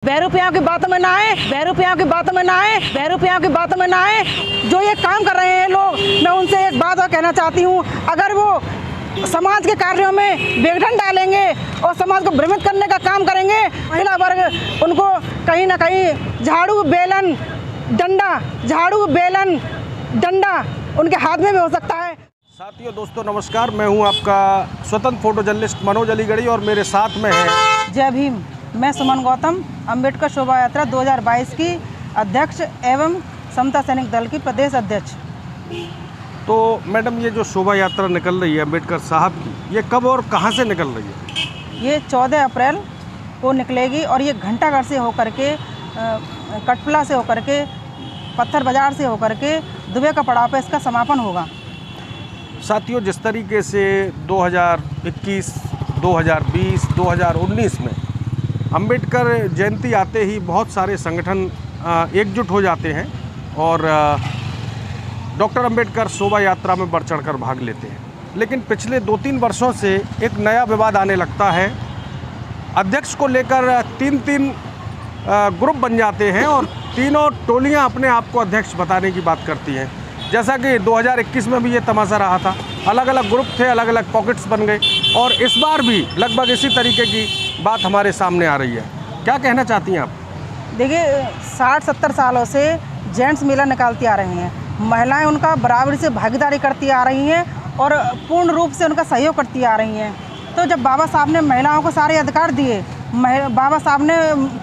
बहरूपियाओं की बातों में ना आए, बहरूपियाओं की बातों में ना आए, बहरूपियाओं की बातों में ना आए। जो ये काम कर रहे हैं लोग, मैं उनसे एक बात और कहना चाहती हूँ, अगर वो समाज के कार्यों में विघटन डालेंगे और समाज को भ्रमित करने का काम करेंगे, महिला वर्ग उनको कहीं ना कहीं झाड़ू बेलन डंडा, झाड़ू बेलन डंडा उनके हाथ में भी हो सकता है। साथियों, दोस्तों नमस्कार, मैं हूं आपका स्वतंत्र फोटो जर्नलिस्ट मनोज अलीगढ़ी और मेरे साथ में है जय भीम। मैं सुमन गौतम, अम्बेडकर शोभा यात्रा 2022 की अध्यक्ष एवं समता सैनिक दल की प्रदेश अध्यक्ष। तो मैडम, ये जो शोभा यात्रा निकल रही है अम्बेडकर साहब की, ये कब और कहां से निकल रही है? ये 14 अप्रैल को निकलेगी और ये घंटाघर से होकर के, कटपला से होकर के, पत्थर बाजार से होकर के दुबे का पड़ाव पर इसका समापन होगा। साथियों, जिस तरीके से 2021, 2020, 2019 में अम्बेडकर जयंती आते ही बहुत सारे संगठन एकजुट हो जाते हैं और डॉक्टर अम्बेडकर शोभा यात्रा में बढ़ चढ़कर भाग लेते हैं, लेकिन पिछले 2-3 वर्षों से एक नया विवाद आने लगता है। अध्यक्ष को लेकर 3-3 ग्रुप बन जाते हैं और तीनों टोलियां अपने आप को अध्यक्ष बताने की बात करती हैं। जैसा कि 2021 में भी ये तमाशा रहा था, अलग अलग ग्रुप थे, अलग अलग पॉकेट्स बन गए और इस बार भी लगभग इसी तरीके की बात हमारे सामने आ रही है। क्या कहना चाहती हैं आप? देखिए, 60-70 सालों से जेंट्स मेला निकालती आ रही हैं, महिलाएं उनका बराबरी से भागीदारी करती आ रही हैं और पूर्ण रूप से उनका सहयोग करती आ रही हैं। तो जब बाबा साहब ने महिलाओं को सारे अधिकार दिए, बाबा साहब ने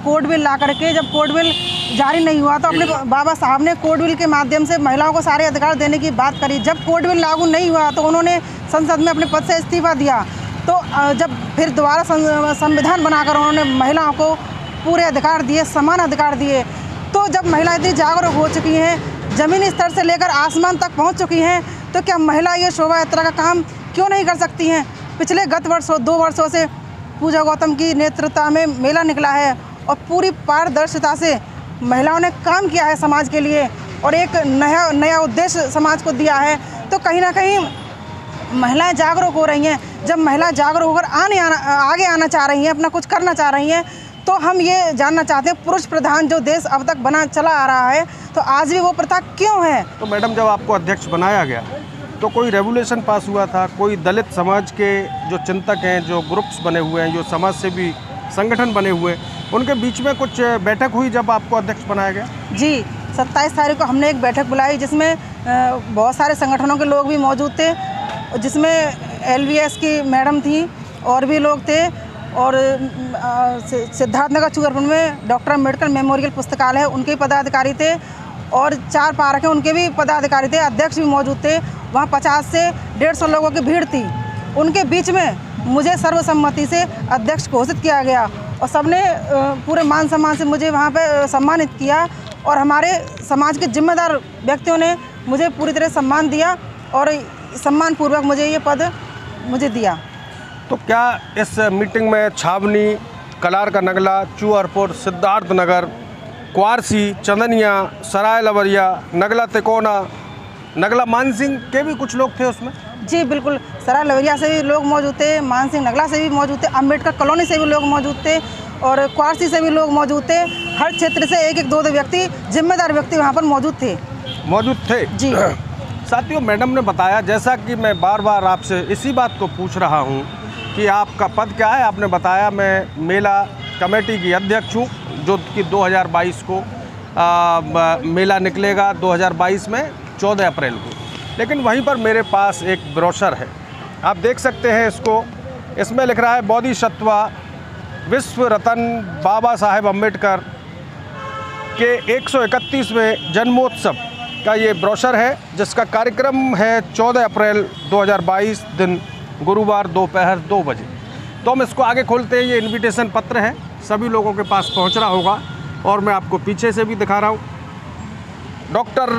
कोड बिल ला करके, जब कोड बिल जारी नहीं हुआ तो अपने बाबा साहब ने कोड बिल के माध्यम से महिलाओं को सारे अधिकार देने की बात करी। जब कोड बिल लागू नहीं हुआ तो उन्होंने संसद में अपने पद से इस्तीफा दिया। तो जब फिर दोबारा संविधान बनाकर उन्होंने महिलाओं को पूरे अधिकार दिए, समान अधिकार दिए। तो जब महिलाएं इतनी जागरूक हो चुकी हैं, ज़मीनी स्तर से लेकर आसमान तक पहुँच चुकी हैं, तो क्या महिला ये शोभा यात्रा का काम क्यों नहीं कर सकती हैं? पिछले गत वर्षों 2 वर्षों से पूजा गौतम की नेतृत्व में मेला निकला है और पूरी पारदर्शिता से महिलाओं ने काम किया है समाज के लिए और एक नया उद्देश्य समाज को दिया है। तो कहीं ना कहीं महिलाएं जागरूक हो रही हैं। जब महिलाएं जागरूक होकर आगे आना चाह रही हैं, अपना कुछ करना चाह रही हैं, तो हम ये जानना चाहते हैं, पुरुष प्रधान जो देश अब तक बना चला आ रहा है, तो आज भी वो प्रथा क्यों है? तो मैडम, जब आपको अध्यक्ष बनाया गया तो कोई रेवोल्यूशन पास हुआ था? कोई दलित समाज के जो चिंतक हैं, जो ग्रुप्स बने हुए हैं, जो समाज सेवी संगठन बने हुए हैं, उनके बीच में कुछ बैठक हुई जब आपको अध्यक्ष बनाया गया? जी, 27 तारीख को हमने एक बैठक बुलाई जिसमें बहुत सारे संगठनों के लोग भी मौजूद थे, जिसमें LVS की मैडम थी और भी लोग थे और सिद्धार्थनगर चूरपुर में डॉक्टर अम्बेडकर मेमोरियल पुस्तकालय है, उनके पदाधिकारी थे और 4 पार्क हैं, उनके भी पदाधिकारी थे, अध्यक्ष भी मौजूद थे। वहाँ 50 से 150 लोगों की भीड़ थी। उनके बीच में मुझे सर्वसम्मति से अध्यक्ष घोषित किया गया और सबने पूरे मान सम्मान से मुझे वहाँ पे सम्मानित किया और हमारे समाज के जिम्मेदार व्यक्तियों ने मुझे पूरी तरह सम्मान दिया और सम्मानपूर्वक मुझे ये पद मुझे दिया। तो क्या इस मीटिंग में छावनी, कलार का नगला, चूअरपुर, सिद्धार्थनगर, क्वारसी, चंदनिया, सराय लवरिया, नगला तिकोना, नगला मानसिंह के भी कुछ लोग थे उसमें? जी बिल्कुल, सराय लवरिया से भी लोग मौजूद थे, मानसिंह नगला से भी मौजूद थे, अम्बेडकर कॉलोनी से भी लोग मौजूद थे और क्वारसी से भी लोग मौजूद थे। हर क्षेत्र से 1-1, 2-2 व्यक्ति, जिम्मेदार व्यक्ति वहाँ पर मौजूद थे। जी साथियों, मैडम ने बताया, जैसा कि मैं बार बार आपसे इसी बात को पूछ रहा हूँ कि आपका पद क्या है। आपने बताया मैं मेला कमेटी की अध्यक्ष हूँ, जो कि 2022 को मेला निकलेगा 2022 में 14 अप्रैल को। लेकिन वहीं पर मेरे पास एक ब्रोशर है, आप देख सकते हैं इसको। इसमें लिख रहा है बोधिसत्वा विश्व रत्न बाबा साहेब अम्बेडकर के 131वें जन्मोत्सव का ये ब्रोशर है, जिसका कार्यक्रम है 14 अप्रैल 2022 दिन गुरुवार दोपहर 2 बजे। तो हम इसको आगे खोलते हैं। ये इनविटेशन पत्र है, सभी लोगों के पास पहुंच रहा होगा और मैं आपको पीछे से भी दिखा रहा हूं। डॉक्टर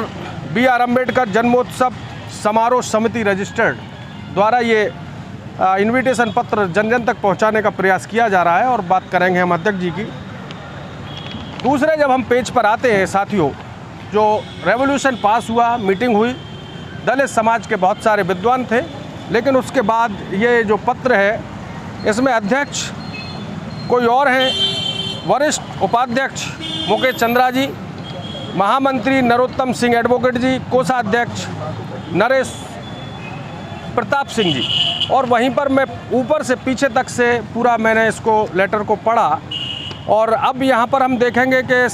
BR अम्बेडकर जन्मोत्सव समारोह समिति रजिस्टर्ड द्वारा ये इनविटेशन पत्र जन जन तक पहुंचाने का प्रयास किया जा रहा है और बात करेंगे हम अध्यक्ष जी की। दूसरे, जब हम पेज पर आते हैं साथियों, जो रेवोल्यूशन पास हुआ, मीटिंग हुई, दलित समाज के बहुत सारे विद्वान थे, लेकिन उसके बाद ये जो पत्र है इसमें अध्यक्ष कोई और हैं, वरिष्ठ उपाध्यक्ष मुकेश चंद्रा जी, महामंत्री नरोत्तम सिंह एडवोकेट जी, कोषाध्यक्ष नरेश प्रताप सिंह जी। और वहीं पर मैं ऊपर से पीछे तक से पूरा मैंने इसको लेटर को पढ़ा। और अब यहाँ पर हम देखेंगे कि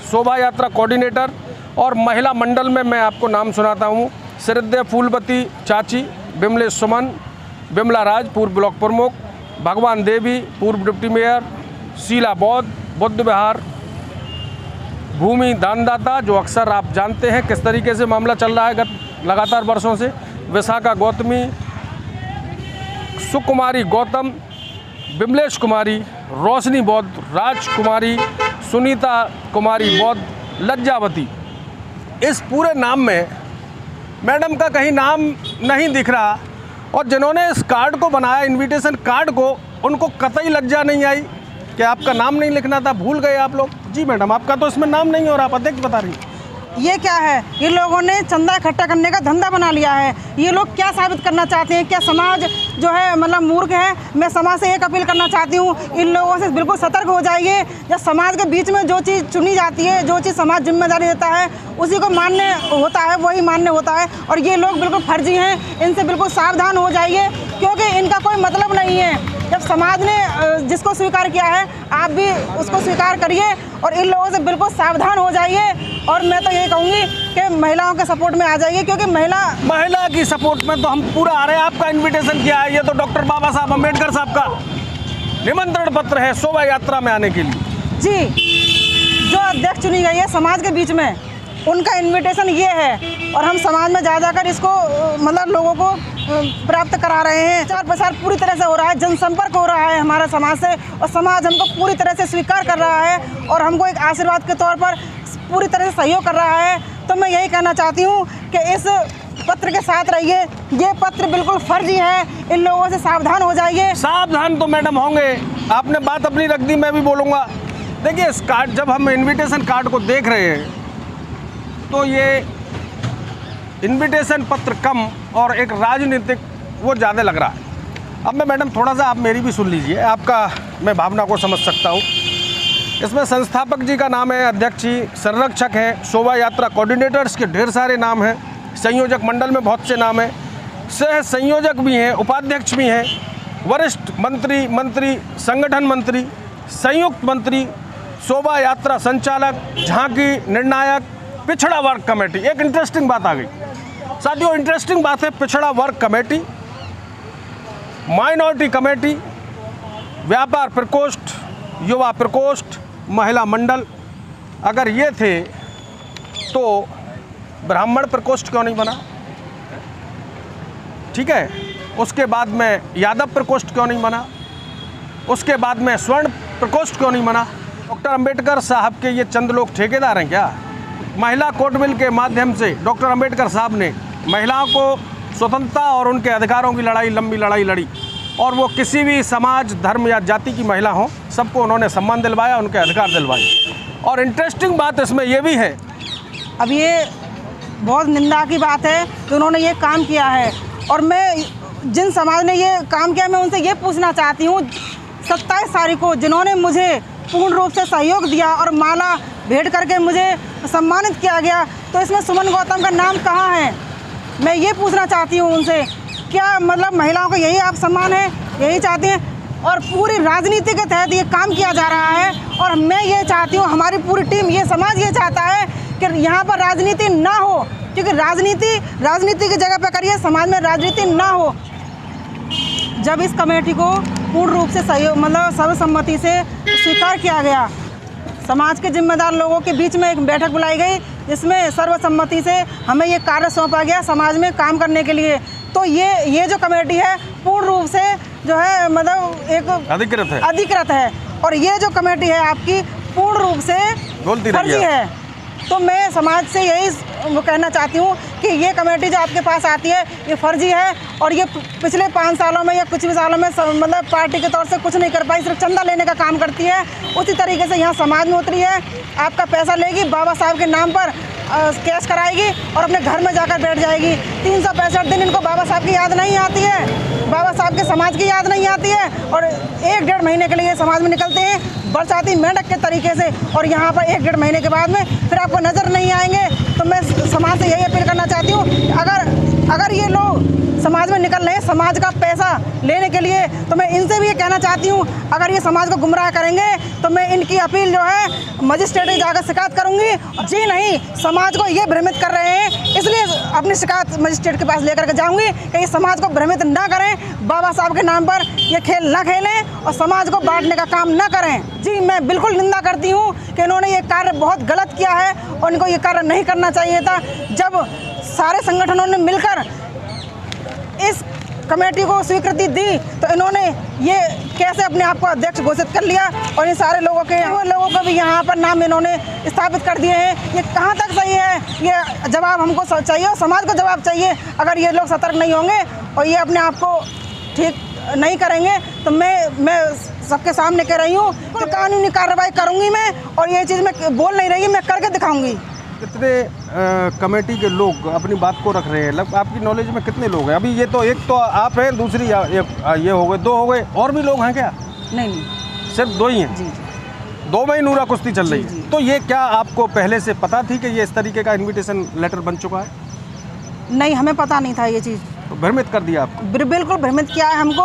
शोभा यात्रा कोऑर्डिनेटर और महिला मंडल में मैं आपको नाम सुनाता हूँ। श्रद्धेय फूलवती चाची, बिमलेश सुमन, बिमला राज पूर्व ब्लॉक प्रमुख, भगवान देवी पूर्व डिप्टी मेयर, शीला बौद्ध बुद्ध विहार भूमि दानदाता, जो अक्सर आप जानते हैं किस तरीके से मामला चल रहा है लगातार वर्षों से, विशाखा गौतमी, सुकुमारी गौतम, बिमलेश कुमारी, रोशनी बौद्ध, राजकुमारी, सुनीता कुमारी बौद्ध, लज्जावती। इस पूरे नाम में मैडम का कहीं नाम नहीं दिख रहा। और जिन्होंने इस कार्ड को बनाया, इनविटेशन कार्ड को, उनको कतई लज्जा नहीं आई कि आपका नाम नहीं लिखना था, भूल गए आप लोग। जी मैडम, आपका तो इसमें नाम नहीं है और आप अध्यक्ष बता रही हैं। ये क्या है? ये लोगों ने चंदा इकट्ठा करने का धंधा बना लिया है। ये लोग क्या साबित करना चाहते हैं? क्या समाज जो है मतलब मूर्ख है? मैं समाज से एक अपील करना चाहती हूँ, इन लोगों से बिल्कुल सतर्क हो जाइए। जब समाज के बीच में जो चीज़ चुनी जाती है, जो चीज़ समाज जिम्मेदारी देता है, उसी को मान्य होता है, वही मान्य होता है। और ये लोग बिल्कुल फर्जी हैं, इनसे बिल्कुल सावधान हो जाइए, क्योंकि इनका कोई मतलब नहीं है। जब समाज ने जिसको स्वीकार किया है, आप भी उसको स्वीकार करिए और इन लोगों से बिल्कुल सावधान हो जाइए। और मैं तो ये कहूँगी कि महिलाओं के सपोर्ट में आ जाइए, क्योंकि महिला की सपोर्ट में तो हम पूरा आ रहे हैं। आपका इनविटेशन क्या है? ये तो डॉक्टर बाबा साहब अम्बेडकर साहब का निमंत्रण पत्र है शोभा यात्रा में आने के लिए। जी, जो अध्यक्ष चुनी गई है समाज के बीच में, उनका इनविटेशन ये है। और हम समाज में जा जाकर इसको मतलब लोगों को प्राप्त करा रहे हैं। प्रचार प्रसार पूरी तरह से हो रहा है, जनसंपर्क हो रहा है हमारा समाज से, और समाज हमको पूरी तरह से स्वीकार कर रहा है और हमको एक आशीर्वाद के तौर पर पूरी तरह से सहयोग कर रहा है। तो मैं यही कहना चाहती हूँ कि इस पत्र के साथ रहिए। ये पत्र बिल्कुल फर्जी है, इन लोगों से सावधान हो जाइए। सावधान तो मैडम होंगे, आपने बात अपनी रख दी, मैं भी बोलूँगा। देखिए, इस कार्ड, जब हम इन्विटेशन कार्ड को देख रहे हैं तो ये इन्विटेशन पत्र कम और एक राजनीतिक वो ज़्यादा लग रहा है। अब मैं मैडम थोड़ा सा आप मेरी भी सुन लीजिए, आपका मैं भावना को समझ सकता हूँ। इसमें संस्थापक जी का नाम है, अध्यक्ष जी, संरक्षक हैं, शोभा यात्रा कोऑर्डिनेटर्स के ढेर सारे नाम हैं, संयोजक मंडल में बहुत से नाम हैं, सह संयोजक भी हैं, उपाध्यक्ष भी हैं, वरिष्ठ मंत्री, संगठन मंत्री, संयुक्त मंत्री, शोभा यात्रा संचालक, झांकी निर्णायक, पिछड़ा वर्ग कमेटी। एक इंटरेस्टिंग बात आ गई साथियों, इंटरेस्टिंग बात है, पिछड़ा वर्ग कमेटी, माइनॉरिटी कमेटी, व्यापार प्रकोष्ठ, युवा प्रकोष्ठ, महिला मंडल। अगर ये थे तो ब्राह्मण प्रकोष्ठ क्यों नहीं बना? ठीक है, उसके बाद में यादव प्रकोष्ठ क्यों नहीं बना? उसके बाद में स्वर्ण प्रकोष्ठ क्यों नहीं बना? डॉक्टर अंबेडकर साहब के ये चंद लोग ठेकेदार हैं क्या? महिला कोर्ट बिल के माध्यम से डॉक्टर अंबेडकर साहब ने महिलाओं को स्वतंत्रता और उनके अधिकारों की लड़ाई, लंबी लड़ाई लड़ी, और वो किसी भी समाज, धर्म या जाति की महिला हो, सबको उन्होंने सम्मान दिलवाया, उनके अधिकार दिलवाए। और इंटरेस्टिंग बात इसमें यह भी है, अब ये बहुत निंदा की बात है कि उन्होंने ये काम किया है। और मैं जिन समाज ने ये काम किया, मैं उनसे ये पूछना चाहती हूँ, 27 तारीख को जिन्होंने मुझे पूर्ण रूप से सहयोग दिया और माला भेंट करके मुझे सम्मानित किया गया, तो इसमें सुमन गौतम का नाम कहाँ है? मैं ये पूछना चाहती हूँ उनसे, क्या मतलब महिलाओं को यही आप सम्मान है, यही चाहती हैं? और पूरी राजनीति के तहत ये काम किया जा रहा है। और मैं ये चाहती हूँ, हमारी पूरी टीम, ये समाज ये चाहता है कि यहाँ पर राजनीति ना हो, क्योंकि राजनीति की जगह पर करिए, समाज में राजनीति ना हो। जब इस कमेटी को पूर्ण रूप से सहयोग मतलब सर्वसम्मति से स्वीकार किया गया, समाज के जिम्मेदार लोगों के बीच में एक बैठक बुलाई गई, जिसमें सर्वसम्मति से हमें ये कार्य सौंपा गया समाज में काम करने के लिए। तो ये जो कमेटी है पूर्ण रूप से जो है मतलब एक अधिकृत है। और ये जो कमेटी है आपकी पूर्ण रूप से फर्जी है। तो मैं समाज से यही कहना चाहती हूँ कि ये कमेटी जो आपके पास आती है, ये फर्जी है। और ये पिछले 5 सालों में या कुछ भी सालों में मतलब पार्टी के तौर से कुछ नहीं कर पाई, सिर्फ चंदा लेने का काम करती है। उसी तरीके से यहाँ समाज में उतरी है, आपका पैसा लेगी, बाबा साहब के नाम पर कैश कराएगी और अपने घर में जाकर बैठ जाएगी। 365 दिन इनको बाबा साहब की याद नहीं आती है, बाबा साहब के समाज की याद नहीं आती है। और 1-1.5 महीने के लिए समाज में निकलते हैं बरसाती मेंढक के तरीके से, और यहाँ पर 1-1.5 महीने के बाद में फिर आपको नज़र नहीं आएंगे। तो मैं समाज से यही अपील करना चाहती हूँ, अगर ये लोग समाज में निकल रहे हैं समाज का पैसा लेने के लिए, तो मैं इनसे भी ये कहना चाहती हूँ, अगर ये समाज को गुमराह करेंगे तो मैं इनकी अपील जो है मजिस्ट्रेट की जाकर शिकायत करूँगी। जी नहीं, समाज को ये भ्रमित कर रहे हैं, इसलिए अपनी शिकायत मजिस्ट्रेट के पास लेकर के जाऊँगी कि इस समाज को भ्रमित ना करें, बाबा साहब के नाम पर ये खेल ना खेलें और समाज को बांटने का काम ना करें। जी मैं बिल्कुल निंदा करती हूँ कि इन्होंने ये कार्य बहुत गलत किया है और इनको ये कार्य नहीं करना चाहिए था। जब सारे संगठनों ने मिलकर इस कमेटी को स्वीकृति दी तो इन्होंने ये कैसे अपने आप को अध्यक्ष घोषित कर लिया और इन सारे लोगों को भी यहाँ पर नाम इन्होंने स्थापित कर दिए हैं। ये कहाँ तक सही है? ये जवाब हमको चाहिए और समाज को जवाब चाहिए। अगर ये लोग सतर्क नहीं होंगे और ये अपने आप को ठीक नहीं करेंगे तो मैं सबके सामने कह रही हूँ कि कानूनी कार्रवाई करूँगी मैं, और ये चीज़ मैं बोल नहीं रही, मैं करके दिखाऊँगी। कितने कमेटी के लोग अपनी बात को रख रहे हैं? आपकी नॉलेज में कितने लोग हैं? अभी ये तो एक तो आप हैं, दूसरी ये हो गए, 2 हो गए, और भी लोग हैं क्या? नहीं, सिर्फ 2 ही हैं। जी 2 में ही नूरा कुश्ती चल रही है। तो ये क्या आपको पहले से पता थी कि ये इस तरीके का इन्विटेशन लेटर बन चुका है? नहीं, हमें पता नहीं था ये चीज़। तो भ्रमित कर दिया आपको? बिल्कुल भ्रमित किया है हमको,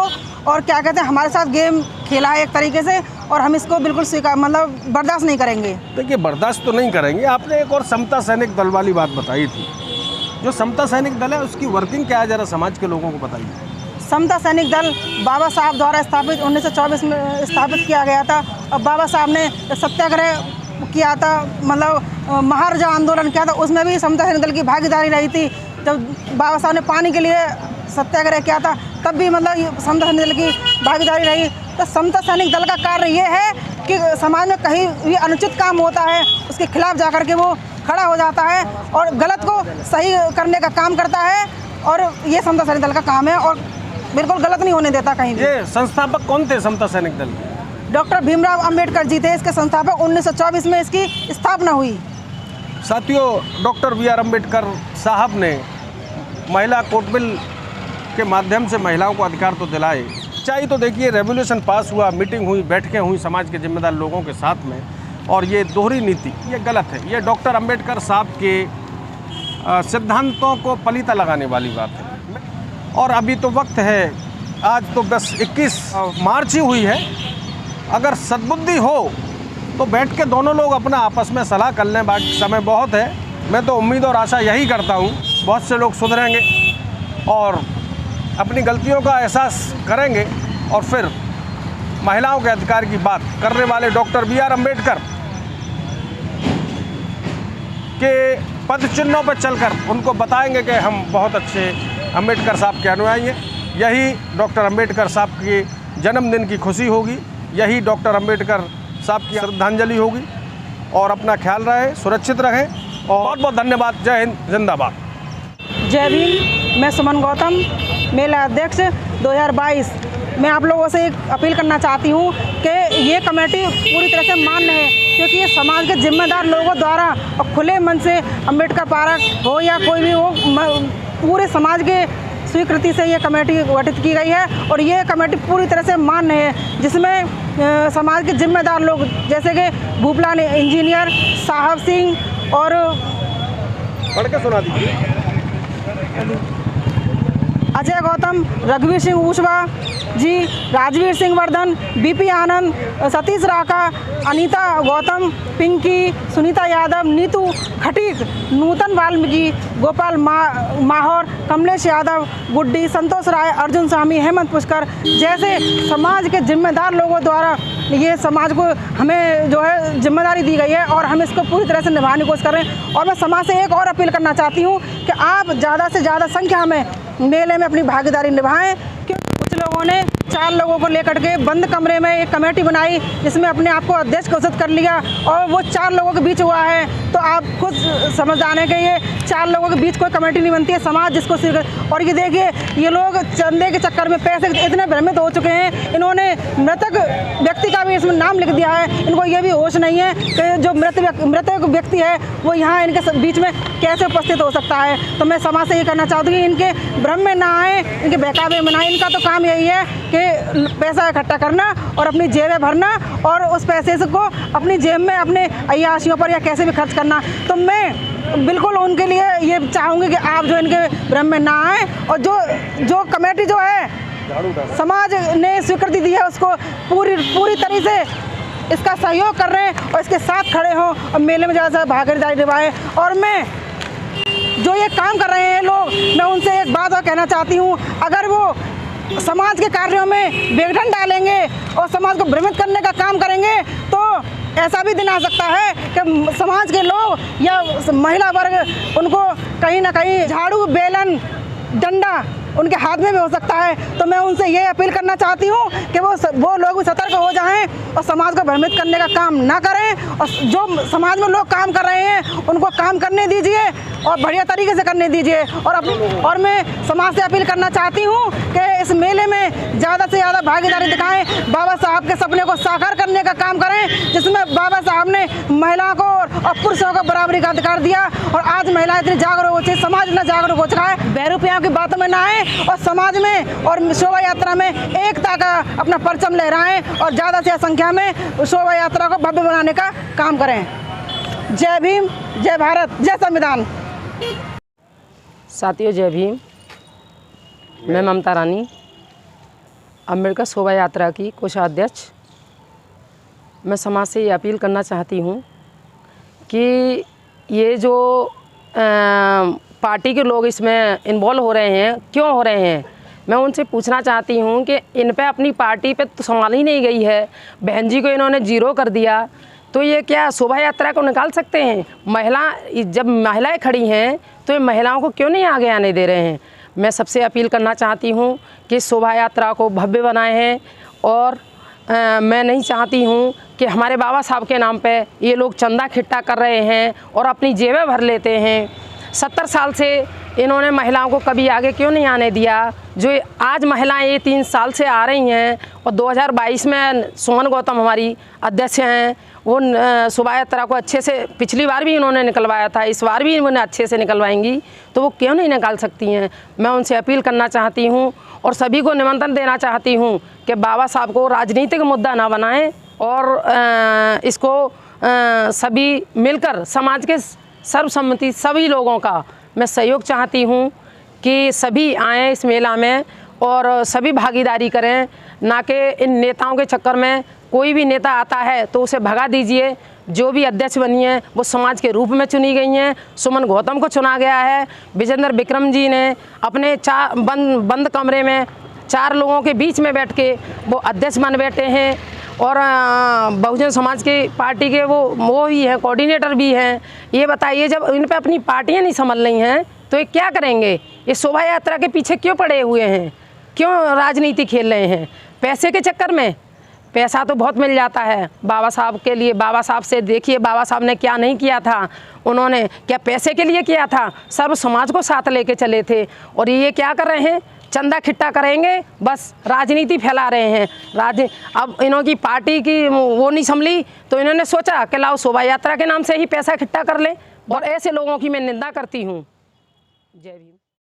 और क्या कहते हैं हमारे साथ गेम खेला है एक तरीके से, और हम इसको बिल्कुल बर्दाश्त नहीं करेंगे। देखिए, बर्दाश्त तो नहीं करेंगे। आपने एक और समता सैनिक दल वाली बात बताई थी। जो समता सैनिक दल है उसकी वर्किंग क्या है, ज़रा समाज के लोगों को बताइए। समता सैनिक दल बाबा साहब द्वारा स्थापित 1924 में स्थापित किया गया था। और बाबा साहब ने सत्याग्रह किया था, महाराजा आंदोलन किया था, उसमें भी समता सैनिक दल की भागीदारी रही थी। जब बाबा साहब ने पानी के लिए सत्याग्रह किया था तब भी समता सैनिक दल की भागीदारी रही। तो समता सैनिक दल का कार्य ये है कि समाज में कहीं भी अनुचित काम होता है उसके खिलाफ जाकर के वो खड़ा हो जाता है और गलत को सही करने का काम करता है, और ये समता सैनिक दल का काम है और बिल्कुल गलत नहीं होने देता कहीं भी। ये संस्थापक कौन थे समता सैनिक दल? डॉक्टर भीमराव अंबेडकर जी थे इसके संस्थापक। 1924 में इसकी स्थापना हुई। साथियों, डॉक्टर BR अम्बेडकर साहब ने महिला कोर्ट बिल के माध्यम से महिलाओं को अधिकार तो दिलाए। चाहिए तो देखिए, रेवोल्यूशन पास हुआ, मीटिंग हुई, बैठकें हुई समाज के जिम्मेदार लोगों के साथ में, और ये दोहरी नीति ये गलत है। ये डॉक्टर अम्बेडकर साहब के सिद्धांतों को पलीता लगाने वाली बात है। और अभी तो वक्त है, आज तो बस 21 मार्च ही हुई है। अगर सद्बुद्धि हो तो बैठ के दोनों लोग अपना आपस में सलाह कर लें, बाकी समय बहुत है। मैं तो उम्मीद और आशा यही करता हूँ बहुत से लोग सुधरेंगे और अपनी गलतियों का एहसास करेंगे, और फिर महिलाओं के अधिकार की बात करने वाले डॉक्टर BR अम्बेडकर के पद चिन्हों पर चलकर उनको बताएंगे कि हम बहुत अच्छे अम्बेडकर साहब के अनुयायी हैं। यही डॉक्टर अम्बेडकर साहब के जन्मदिन की खुशी होगी, यही डॉक्टर अम्बेडकर साहब की श्रद्धांजलि होगी। और अपना ख्याल रहे, सुरक्षित रहें, और बहुत बहुत धन्यवाद। जय हिंद, जिंदाबाद। जय भीम। मैं सुमन गौतम, मेला अध्यक्ष 2022। मैं आप लोगों से एक अपील करना चाहती हूँ कि ये कमेटी पूरी तरह से मान्य है, क्योंकि ये समाज के जिम्मेदार लोगों द्वारा और खुले मन से अम्बेडकर पार्क हो या कोई भी हो, पूरे समाज के स्वीकृति से ये कमेटी गठित की गई है। और ये कमेटी पूरी तरह से मान्य है, जिसमें समाज के जिम्मेदार लोग जैसे कि भूपलाल इंजीनियर, साहब सिंह और पढ़ के सुना दीजिए। अजय गौतम, रघुवीर सिंह ऊषवा जी, राजवीर सिंह वर्धन, BP आनंद, सतीश राका, अनीता गौतम, पिंकी, सुनीता यादव, नीतू खटीक, नूतन वाल्मीकि, गोपाल माहौर, कमलेश यादव, गुड्डी, संतोष राय, अर्जुन स्वामी, हेमंत पुष्कर जैसे समाज के जिम्मेदार लोगों द्वारा ये समाज को हमें जो है जिम्मेदारी दी गई है और हम इसको पूरी तरह से निभाने की कोशिश कर रहे हैं। और मैं समाज से एक और अपील करना चाहती हूँ कि आप ज़्यादा से ज़्यादा संख्या में मेले में अपनी भागीदारी निभाएं, क्योंकि कुछ लोगों ने 4 लोगों को लेकर के बंद कमरे में एक कमेटी बनाई, जिसमें अपने आप को अध्यक्ष घोषित कर लिया और वो 4 लोगों के बीच हुआ है। तो आप खुद समझ जाने के ये 4 लोगों के बीच कोई कमेटी नहीं बनती है, समाज जिसको और ये देखिए ये लोग चंदे के चक्कर में पैसे इतने भ्रमित हो चुके हैं, इन्होंने मृतक व्यक्ति का भी इसमें नाम लिख दिया है। इनको ये भी होश नहीं है कि जो मृतक व्यक्ति है वो यहाँ इनके बीच में कैसे उपस्थित हो सकता है। तो मैं समाज से ये कहना चाहती हूँ कि इनके भ्रम में ना आए, इनके बहकावे में ना आए। इनका तो काम यही है कि पैसा इकट्ठा करना और अपनी जेबें भरना और उस पैसे को अपनी जेब में अपने अय्याशियों पर या कैसे भी खर्च करना। तो मैं बिल्कुल उनके लिए ये चाहूँगी कि आप जो इनके भ्रम में ना आए और जो कमेटी जो है समाज ने स्वीकृति दी है उसको पूरी तरीके से इसका सहयोग कर रहे हैं और इसके साथ खड़े हों और मेले में ज़्यादा से भागीदारी निभाएं। और मैं जो ये काम कर रहे हैं लोग, मैं उनसे एक बात और कहना चाहती हूँ, अगर वो समाज के कार्यों में विघटन डालेंगे और समाज को भ्रमित करने का काम करेंगे तो ऐसा भी दिन आ सकता है कि समाज के लोग या महिला वर्ग उनको कहीं ना कहीं झाड़ू, बेलन, डंडा उनके हाथ में भी हो सकता है। तो मैं उनसे ये अपील करना चाहती हूँ कि वो लोग भी सतर्क हो जाएं और समाज को भ्रमित करने का काम ना करें और जो समाज में लोग काम कर रहे हैं उनको काम करने दीजिए और बढ़िया तरीके से करने दीजिए। और मैं समाज से अपील करना चाहती हूँ कि इस मेले में ज़्यादा से ज़्यादा भागीदारी दिखाएं, बाबा साहब के सपने को साकार करने का काम करें, जिसमें बाबा साहब ने महिलाओं को और पुरुषों को बराबरी का अधिकार दिया और आज महिलाएं इतनी जागरूक हो चुकी है, समाज इतना जागरूक हो चुका है। बहरूपियों की बातों में ना आए और समाज में और शोभा यात्रा में एकता का अपना परचम लहराएं और ज़्यादा से संख्या में शोभा यात्रा को भव्य बनाने का काम करें। जय भीम, जय भारत, जय संविधान। साथियों जय भीम। मैं ममता रानी, अम्बेडकर शोभा यात्रा की कोषाध्यक्ष। मैं समाज से ये अपील करना चाहती हूँ कि ये जो पार्टी के लोग इसमें इन्वॉल्व हो रहे हैं, क्यों हो रहे हैं, मैं उनसे पूछना चाहती हूँ कि इन पे अपनी पार्टी पे तो संभाली नहीं गई है। बहन जी को इन्होंने जीरो कर दिया, तो ये क्या शोभा यात्रा को निकाल सकते हैं? जब महिलाएं खड़ी हैं तो ये महिलाओं को क्यों नहीं आगे आने दे रहे हैं? मैं सबसे अपील करना चाहती हूँ कि शोभा यात्रा को भव्य बनाए हैं और मैं नहीं चाहती हूँ कि हमारे बाबा साहब के नाम पे ये लोग चंदा इकट्ठा कर रहे हैं और अपनी जेबें भर लेते हैं। 70 साल से इन्होंने महिलाओं को कभी आगे क्यों नहीं आने दिया? जो आज महिलाएं ये 3 साल से आ रही हैं और 2022 में सुमन गौतम हमारी अध्यक्ष हैं, वो शोभा यात्रा को अच्छे से पिछली बार भी इन्होंने निकलवाया था, इस बार भी इन्होंने अच्छे से निकलवाएंगी, तो वो क्यों नहीं निकाल सकती हैं? मैं उनसे अपील करना चाहती हूँ और सभी को निमंत्रण देना चाहती हूँ कि बाबा साहब को राजनीतिक मुद्दा ना बनाएं और इसको सभी मिलकर समाज के सर्वसम्मति सभी लोगों का मैं सहयोग चाहती हूँ कि सभी आएँ इस मेला में और सभी भागीदारी करें, ना कि इन नेताओं के चक्कर में कोई भी नेता आता है तो उसे भगा दीजिए। जो भी अध्यक्ष बनी है वो समाज के रूप में चुनी गई हैं। सुमन गौतम को चुना गया है, विजेंद्र विक्रम जी ने अपने बंद कमरे में 4 लोगों के बीच में बैठ के वो अध्यक्ष बन बैठे हैं और बहुजन समाज की पार्टी के वो ही हैं, कोऑर्डिनेटर भी हैं। ये बताइए, जब इन पे अपनी पार्टियां नहीं संभल रही हैं तो ये क्या करेंगे? ये शोभा यात्रा के पीछे क्यों पड़े हुए हैं? क्यों राजनीति खेल रहे हैं? पैसे के चक्कर में? पैसा तो बहुत मिल जाता है बाबा साहब के लिए। बाबा साहब से देखिए, बाबा साहब ने क्या नहीं किया था। उन्होंने क्या पैसे के लिए किया था? सर्व समाज को साथ लेके चले थे। और ये क्या कर रहे हैं? चंदा इकट्ठा करेंगे, बस राजनीति फैला रहे हैं। अब इन्हों की पार्टी की वो नहीं संभली तो इन्होंने सोचा कि लाओ शोभा यात्रा के नाम से ही पैसा इकट्ठा कर लें, और ऐसे लोगों की मैं निंदा करती हूँ। जय भीम।